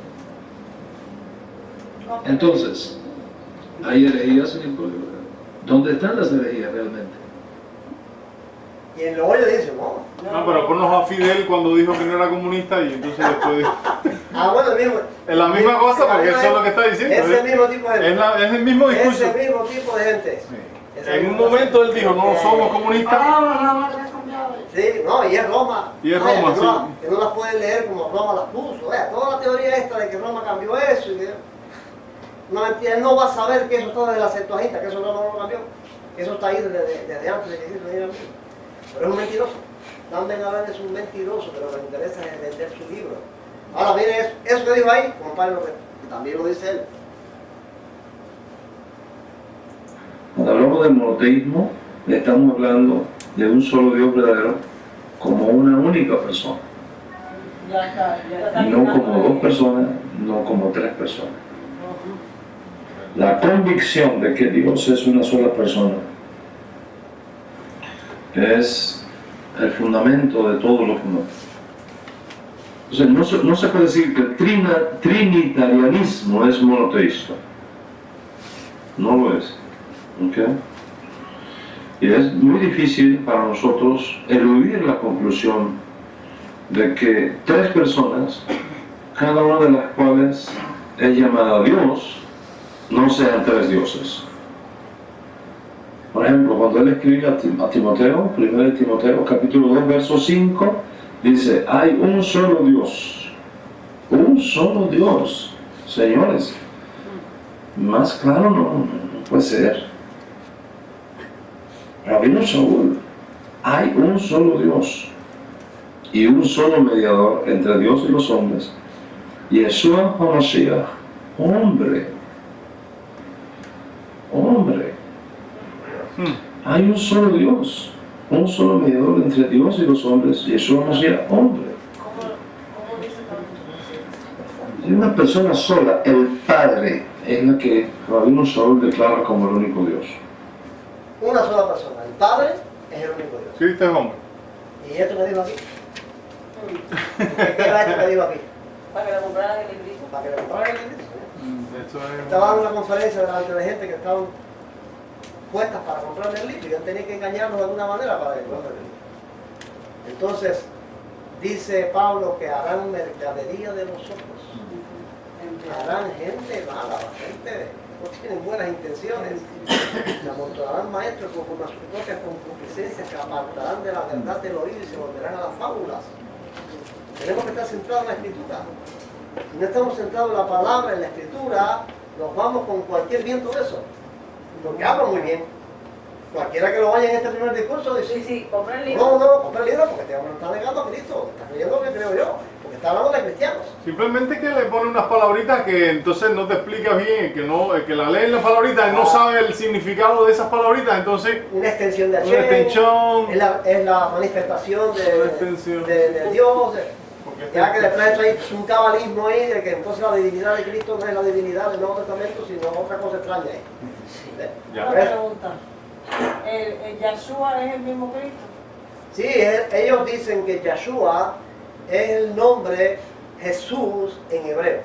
Entonces, hay herejías en el Código Real. ¿Dónde están las herejías realmente? Y en lo hoyo dice, no. No, pero ponnos a Fidel cuando dijo que no era comunista y entonces después dijo... Bueno, el mismo. Es la misma cosa porque eso es lo que está diciendo. Ese mismo tipo de gente. Es el mismo discurso. Ese mismo tipo de gente. Sí. Ese En un mismo- momento él dijo, no somos comunistas. Sí, no, y es Roma. Y es Vaya, Roma, que sí. que no las pueden leer como Roma las puso. Vea, toda la teoría esta de que Roma cambió eso y que... No, él no va a saber que eso está desde la Septuaginta, que eso Roma no lo cambió. Que eso está ahí desde antes de que Cristo viniera al mundo. Pero es un mentiroso. Dan Ben Abel es un mentiroso, pero lo que le interesa es vender su libro. Ahora viene eso que dijo ahí, compadre, que también lo dice él. Cuando hablamos del monoteísmo, estamos hablando de un solo Dios verdadero como una única persona. Ya está No como dos personas, no como tres personas. La convicción de que Dios es una sola persona es el fundamento de todo lo que no. Entonces, no se puede decir que el trinitarianismo es monoteísta. No lo es. ¿Ok? Y es muy difícil para nosotros eludir la conclusión de que tres personas, cada una de las cuales es llamada Dios, no sean tres dioses. Por ejemplo, cuando él escribe a Timoteo, 1 Timoteo capítulo 2, verso 5, dice, hay un solo Dios. Un solo Dios. Señores, más claro no puede ser. Rabino Shaul, hay un solo Dios y un solo mediador entre Dios y los hombres, Yeshua HaMashiach, hombre. Hay un solo Dios, un solo mediador entre Dios y los hombres, Yeshua HaMashiach, hombre. ¿Cómo dice tanto? Es una persona sola, el Padre, es la que Rabino Shaul declara como el único Dios. Una sola persona. El Padre es el único Dios. Cristo es hombre. ¿Y esto que dijo aquí? ¿Qué era esto que dijo aquí? Para que la compraran el librito. Para que le compraran el libro. Eso es... Estaba dando una conferencia delante de gente que estaban puestas para comprarme el libro y yo tenía que engañarlos de alguna manera para que compren el libro. Entonces, dice Pablo que harán mercadería de nosotros. Harán gente mala, gente no tienen buenas intenciones. Se amontonarán maestros conforme a sus propias concupiscencias que apartarán de la verdad del oído y se volverán a las fábulas. Tenemos que estar centrados en la Escritura. Si no estamos centrados en la palabra, en la Escritura, nos vamos con cualquier viento de eso. Porque habla muy bien. Cualquiera que lo vaya en este primer discurso dice, Sí, compra el libro. no, compra el libro porque te está negando a Cristo, está creyendo lo que creo yo, porque está hablando de cristianos. Simplemente que le pone unas palabritas que entonces no te explica bien, el que la lee en las palabritas, él no sabe el significado de esas palabritas, entonces Una extensión de una Hashem, extensión. es la manifestación Una extensión. de Dios. Porque Ya que después hay un cabalismo ahí de que entonces la divinidad de Cristo no es la divinidad del Nuevo Testamento, sino otra cosa extraña ahí. ¿Ves? Ya. Una pregunta. ¿El Yahshua es el mismo Cristo? Sí, ellos dicen que Yahshua es el nombre Jesús en hebreo.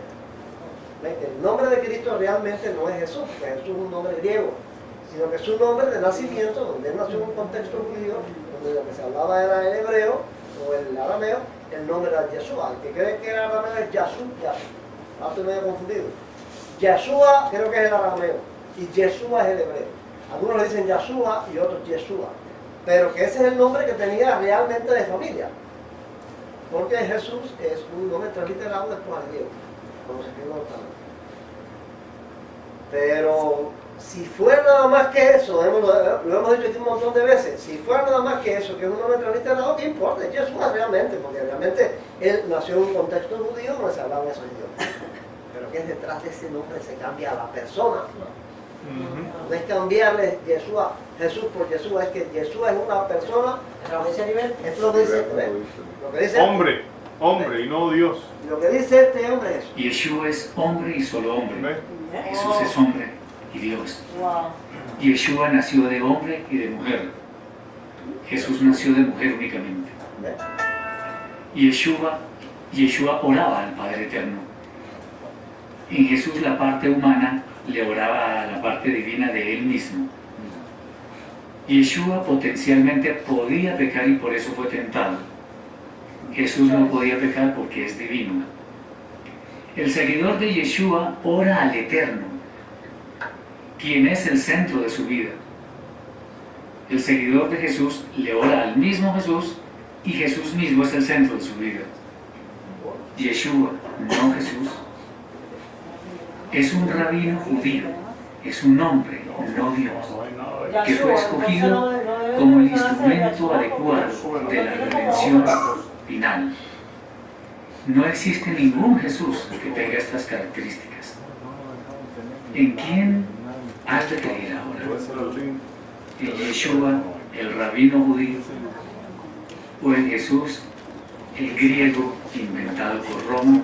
¿Ves? El nombre de Cristo realmente no es Jesús, porque Jesús es un nombre griego, sino que es un nombre de nacimiento, donde él nació en un contexto judío, donde lo que se hablaba era el hebreo o el arameo, el nombre era Yeshua. El que cree que era arameo es Yahshua. Ahora estoy medio confundido. Yahshua creo que es el arameo y Yeshua es el hebreo. Algunos le dicen Yeshua y otros Yeshua. Pero que ese es el nombre que tenía realmente de familia. Porque Jesús es un nombre transliterado después al griego, como se escribe en los tamaños. Pero si fuera nada más que eso, lo hemos dicho aquí un montón de veces, si fuera nada más que eso, que es un nombre transliterado, ¿qué importa? Es Yeshua realmente, porque realmente él nació en un contexto judío donde se hablaban esos idiomas. Pero que es detrás de ese nombre se cambia a la persona. No es cambiarle Yeshua, Jesús por Yeshua, es que Yeshua es una persona. Pero a ese nivel, Es lo que dice, ¿ves? Lo que dice, Hombre y no Dios. lo que dice este hombre es. Yeshua es hombre y solo hombre. ¿Ves? Jesús es hombre y Dios. Wow. Yeshua nació de hombre y de mujer. Jesús nació de mujer únicamente. ¿Ves? Yeshua oraba al Padre Eterno. En Jesús la parte humana le oraba a la parte divina de él mismo. Yeshua potencialmente podía pecar y por eso fue tentado. Jesús no podía pecar porque es divino. El seguidor de Yeshua ora al Eterno, quien es el centro de su vida. El seguidor de Jesús le ora al mismo Jesús y Jesús mismo es el centro de su vida. Yeshua, no Jesús, es un rabino judío, es un hombre, no Dios, que fue escogido como el instrumento adecuado de la redención final. No existe ningún Jesús que tenga estas características. ¿En quién has de creer ahora? ¿En Yeshua, el rabino judío? ¿O en Jesús, el griego inventado por Roma?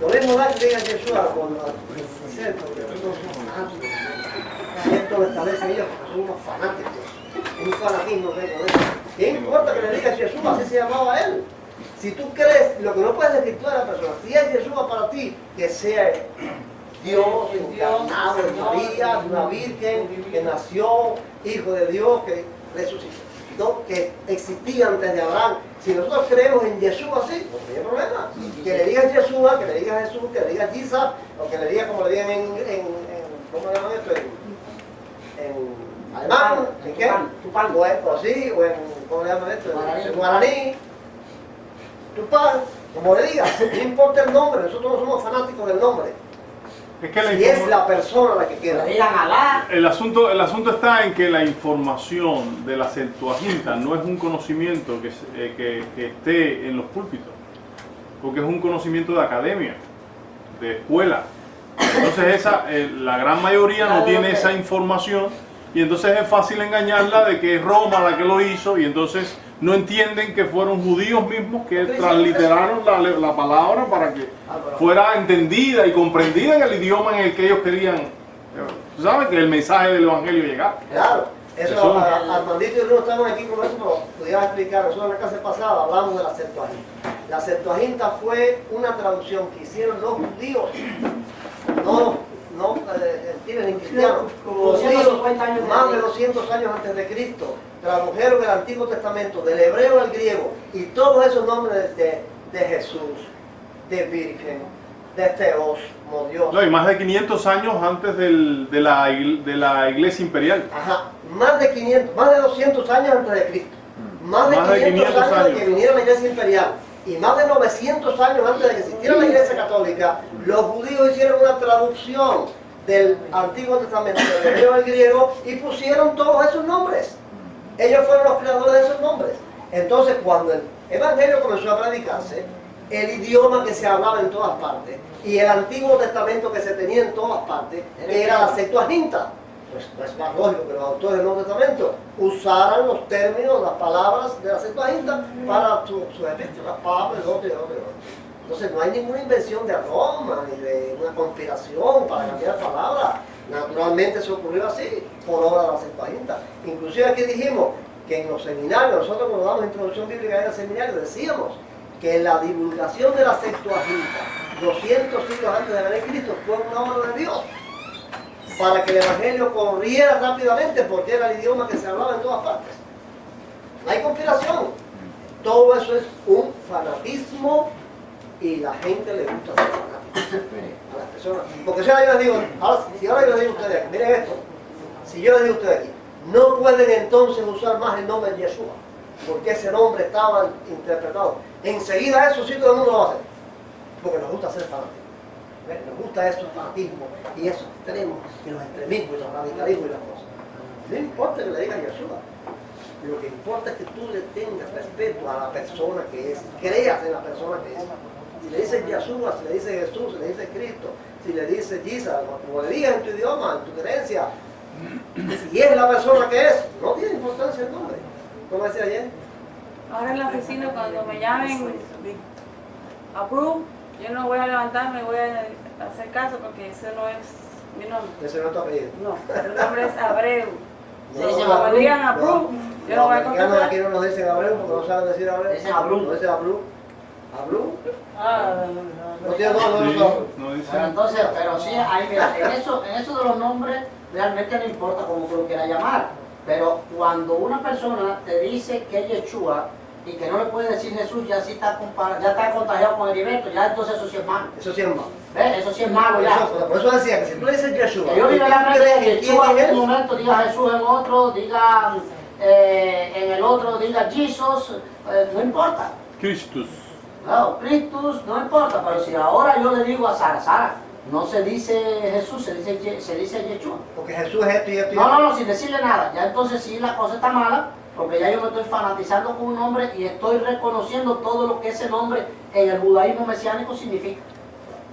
Lo mismo da que diga Yeshua con los ciertos que son fanáticos. Cierto lo establece ellos, porque son unos fanáticos. Un fanatismo que hay con eso. ¿Qué importa que le digas Yeshua? Así se llamaba él. Si tú crees, lo que no puedes decir tú a la persona, si es Yeshua para ti, que sea Dios encarnado en María, una virgen que nació, hijo de Dios, que resucitó, que existía antes de Abraham. Si nosotros creemos en Yeshua así, no tiene problema. Que le digas Yeshua, que le digas Jesús, que le digas Jesus, o que le digas como le digan ¿cómo le llaman esto? En alemán, ¿en qué? O sí, o en, ¿cómo le llaman esto? En guaraní. Tupal, como le digas, no importa el nombre, nosotros no somos fanáticos del nombre. Es que Si es la persona la que queda. le digan Alá. el asunto está en que la información de la Septuaginta no es un conocimiento que esté en los púlpitos, porque es un conocimiento de academia, de escuela. Entonces la gran mayoría no tiene esa información y entonces es fácil engañarla de que es Roma la que lo hizo y entonces no entienden que fueron judíos mismos que transliteraron la palabra para que fuera entendida y comprendida en el idioma en el que ellos querían, tú sabes, que el mensaje del evangelio llegara. Claro, eso Armandito y yo estamos aquí con eso, pero pudiera explicar. Nosotros en la clase pasada hablamos de la Septuaginta. La Septuaginta fue una traducción que hicieron los judíos, no gentiles ni cristianos, Como 250 años más de 200 años antes de Cristo. Tradujeron el Antiguo Testamento del hebreo al griego y todos esos nombres de Jesús, de Virgen, de Teos, como Dios. No, y más de 500 años antes de la iglesia imperial. Ajá, más de 200 años antes de Cristo. Más de 500 años de que viniera la iglesia imperial. Y más de 900 años antes de que existiera la iglesia católica, los judíos hicieron una traducción del Antiguo Testamento del hebreo al griego y pusieron todos esos nombres. Ellos fueron los creadores de esos nombres. Entonces, cuando el evangelio comenzó a predicarse, el idioma que se hablaba en todas partes y el Antiguo Testamento que se tenía en todas partes era la Septuaginta. Pues no es más lógico que los autores del Nuevo Testamento usaran los términos, las palabras de la Septuaginta para sus epístolas, Pablo, el otro y el otro. Entonces no hay ninguna invención de Roma ni de una conspiración para cambiar palabras. Naturalmente se ocurrió así, por obra de la Septuaginta. Inclusive aquí dijimos que en los seminarios, nosotros cuando damos introducción bíblica en el seminario, decíamos que la divulgación de la Septuaginta, 200 siglos antes de venir Cristo, fue una obra de Dios, para que el Evangelio corriera rápidamente, porque era el idioma que se hablaba en todas partes. No hay conspiración. Todo eso es un fanatismo y la gente le gusta ser fanática. a las personas. Porque si ahora yo les digo, si ahora yo les digo a ustedes, miren esto, si yo les digo a ustedes aquí, no pueden entonces usar más el nombre de Yeshua, porque ese nombre estaba interpretado. Enseguida eso sí todo el mundo lo va a hacer, porque nos gusta ser fanáticos. ¿Ves? Nos gusta esos fanatismos y esos extremos, y los extremismos, y los radicalismos y las cosas. No importa que le digan Yeshua, lo que importa es que tú le tengas respeto a la persona que es, creas en la persona que es. Si le dices Yeshua, si le dices Jesús, si le dices Cristo, si le dices Jesus, como le digas en tu idioma, en tu creencia, si es la persona que es, no tiene importancia el nombre. ¿Cómo decía ayer? Ahora en la oficina cuando me llamen approve, yo no voy a levantarme, voy a hacer caso porque ese no es mi nombre. Ese no es tu apellido. No, el nombre es Abreu. Se dice Cuando me Abreu. digan approve, yo no voy a Los americanos aquí contestar. no nos dicen Abreu porque no saben decir Abreu. Dicen Abreu. No dicen Abreu. Abreu. Ah, No tiene no, Sí, no. no dice. Pero entonces, pero sí, ahí mira, en eso de los nombres realmente no importa cómo tú lo quieras llamar. Pero cuando una persona te dice que es Yeshua y que no le puede decir Jesús, ya sí está ya está contagiado con el Heriberto, ya entonces eso sí es malo. Eso sí es malo. ¿Ves? Eso sí es malo ya. Por eso decía que si tú le dices Yeshua, Que yo diga la ¿tú crees de que Yeshua quién en un es? momento, diga Jesús en otro, diga en el otro, diga Jesus, no importa. Christus. No, Christus, no importa, pero si ahora yo le digo a Sara, no se dice Jesús, se dice Yeshua. Porque Jesús es esto y esto y No, esto. no, sin decirle nada. Ya entonces sí la cosa está mala, porque ya yo me estoy fanatizando con un nombre y estoy reconociendo todo lo que ese nombre en el judaísmo mesiánico significa.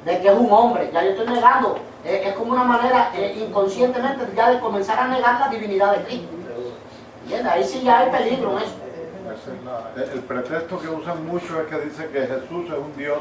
De que es un hombre, ya yo estoy negando. Es como una manera inconscientemente ya de comenzar a negar la divinidad de Cristo. ¿Entiendes? Ahí sí ya hay peligro en eso. Ese es el pretexto que usan mucho es que dice que Jesús es un Dios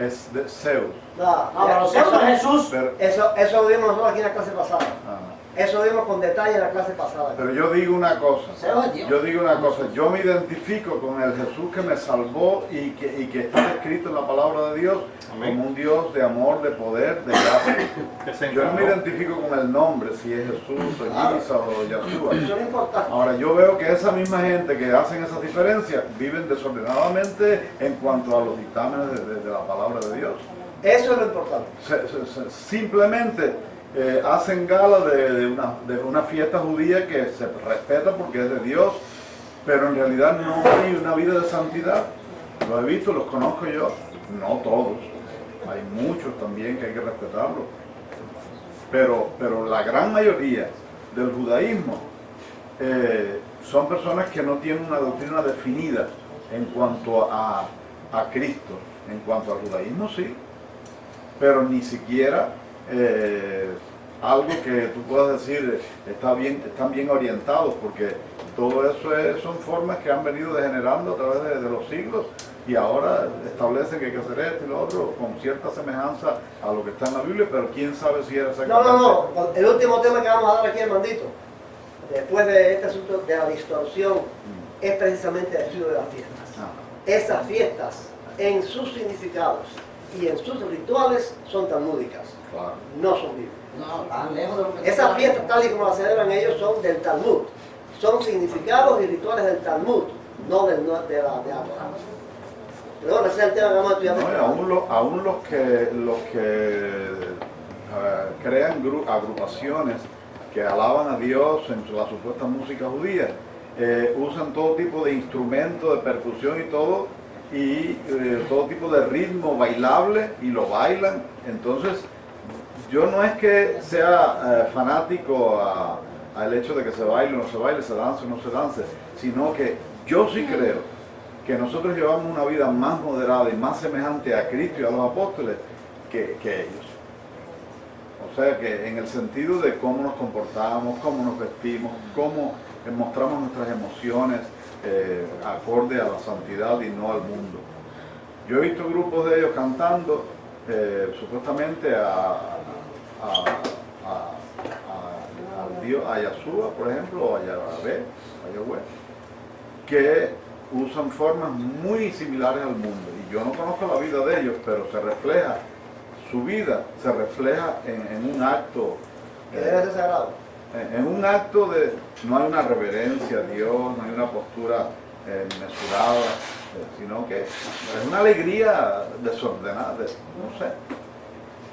es de Zeus. No, pero eso es Jesús. Pero, Eso lo vimos nosotros aquí en la clase pasada. ah, Eso lo vimos con detalle en la clase pasada. pero yo digo una cosa. Zeus es Dios. Yo digo una cosa, yo me identifico con el Jesús que me salvó y que está escrito en la palabra de Dios Amén. como un Dios de amor, de poder, de gracia. Que se Yo no me encarnó. identifico con el nombre, si es Jesús o Jesus o Yeshua. Eso no importa. Ahora yo veo que esa misma gente que hacen esas diferencias viven desordenadamente en cuanto a los dictámenes de la palabra de Dios. Eso es lo importante. Simplemente hacen gala de una fiesta judía que se respeta porque es de Dios, pero en realidad no hay una vida de santidad. Los he visto, los conozco yo, no todos. Hay muchos también que hay que respetarlos. Pero la gran mayoría del judaísmo son personas que no tienen una doctrina definida en cuanto a Cristo. En cuanto al judaísmo sí, pero ni siquiera algo que tú puedas decir están bien orientados, porque todo eso son formas que han venido degenerando a través de los siglos y ahora establecen que hay que hacer esto y lo otro con cierta semejanza a lo que está en la Biblia, pero quién sabe si era exactamente. No. El último tema que vamos a dar aquí, hermandito, después de este asunto de la distorsión, es precisamente el estudio de las fiestas. Ah, Esas fiestas, en sus significados y en sus rituales, son talmúdicas, claro. no son bíblicas. No, tan lejos de lo que Esas fiestas, tal y como las celebran ellos, son del Talmud. Son significados y rituales del Talmud, no de la Torah. Pero bueno, ese es el tema que vamos a estudiar. No, y aún los que crean agrupaciones que alaban a Dios en la supuesta música judía, usan todo tipo de instrumentos, de percusión y todo tipo de ritmo bailable y lo bailan. Entonces, yo no es que sea fanático al hecho de que se baile o no se baile, se dance o no se dance, sino que yo sí creo que nosotros llevamos una vida más moderada y más semejante a Cristo y a los apóstoles que ellos. O sea que en el sentido de cómo nos comportamos, cómo nos vestimos, cómo mostramos nuestras emociones acorde a la santidad y no al mundo. Yo he visto grupos de ellos cantando supuestamente a Dios, a Yahshua, por ejemplo, o a Yahvé, que usan formas muy similares al mundo. Y yo no conozco la vida de ellos, pero su vida se refleja en un acto. Que debe ser sagrado. En un acto no hay una reverencia a Dios, no hay una postura mesurada, sino que es una alegría desordenada, no sé.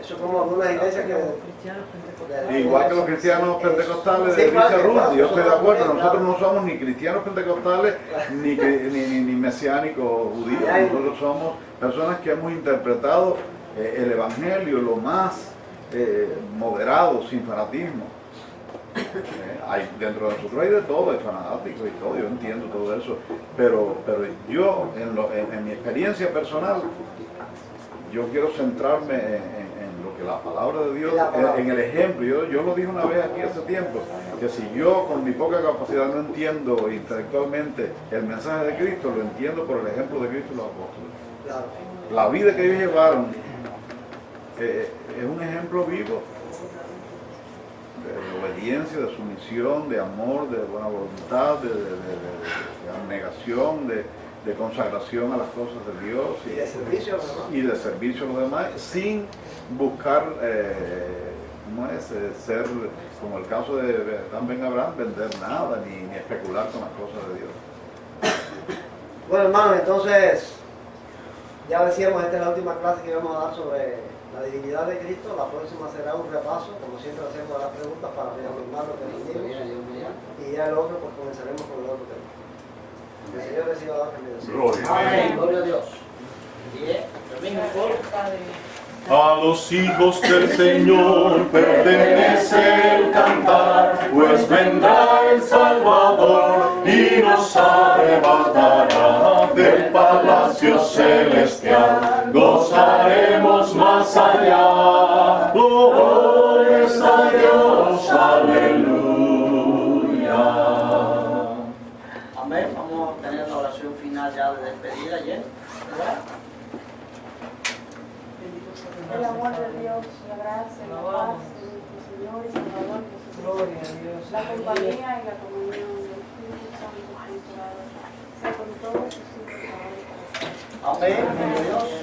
Eso es como algunas iglesias que... Igual que los cristianos pentecostales de Sí, Villa claro, Ruth, claro, yo estoy de acuerdo, claro. nosotros no somos ni cristianos pentecostales ni mesiánicos judíos, nosotros somos personas que hemos interpretado el evangelio lo más moderado, sin fanatismo. Dentro de nosotros hay de todo, hay fanáticos y todo, yo entiendo todo eso, pero yo, en mi experiencia personal, yo quiero centrarme en lo que la palabra de Dios, en el ejemplo. Yo lo dije una vez aquí hace tiempo, que si yo con mi poca capacidad no entiendo intelectualmente el mensaje de Cristo, lo entiendo por el ejemplo de Cristo y los apóstoles. Claro. La vida que ellos llevaron es un ejemplo vivo de obediencia, de sumisión, de amor, de buena voluntad, de abnegación, de consagración a las cosas de Dios Y de servicio a los demás. y de servicio a los demás, sin buscar, ser, como el caso de Ben Abraham, vender nada ni especular con las cosas de Dios. Bueno, hermanos, entonces, ya decíamos, esta es la última clase que vamos a dar sobre la divinidad de Cristo. La próxima será un repaso, como siempre hacemos las preguntas para reafirmar lo que aprendimos. Y ya el otro, pues comenzaremos con el otro tema. Que el Señor reciba la bendición. Gloria. Amén, gloria a Dios. Bien, termina por... A los hijos del Señor pertenece el cantar, pues vendrá el Salvador y nos arrebatará del palacio celestial. Gozaremos más allá. Gloria a Dios, aleluya. Amén. Vamos a tener la oración final ya de despedida, Jen. El amor de Dios, la gracia, la paz de nuestro Señor y Salvador Jesucristo, la compañía y la comunión del Espíritu Santo, sea con todos sus hijos ahora y para siempre. Amén. Gloria a Dios.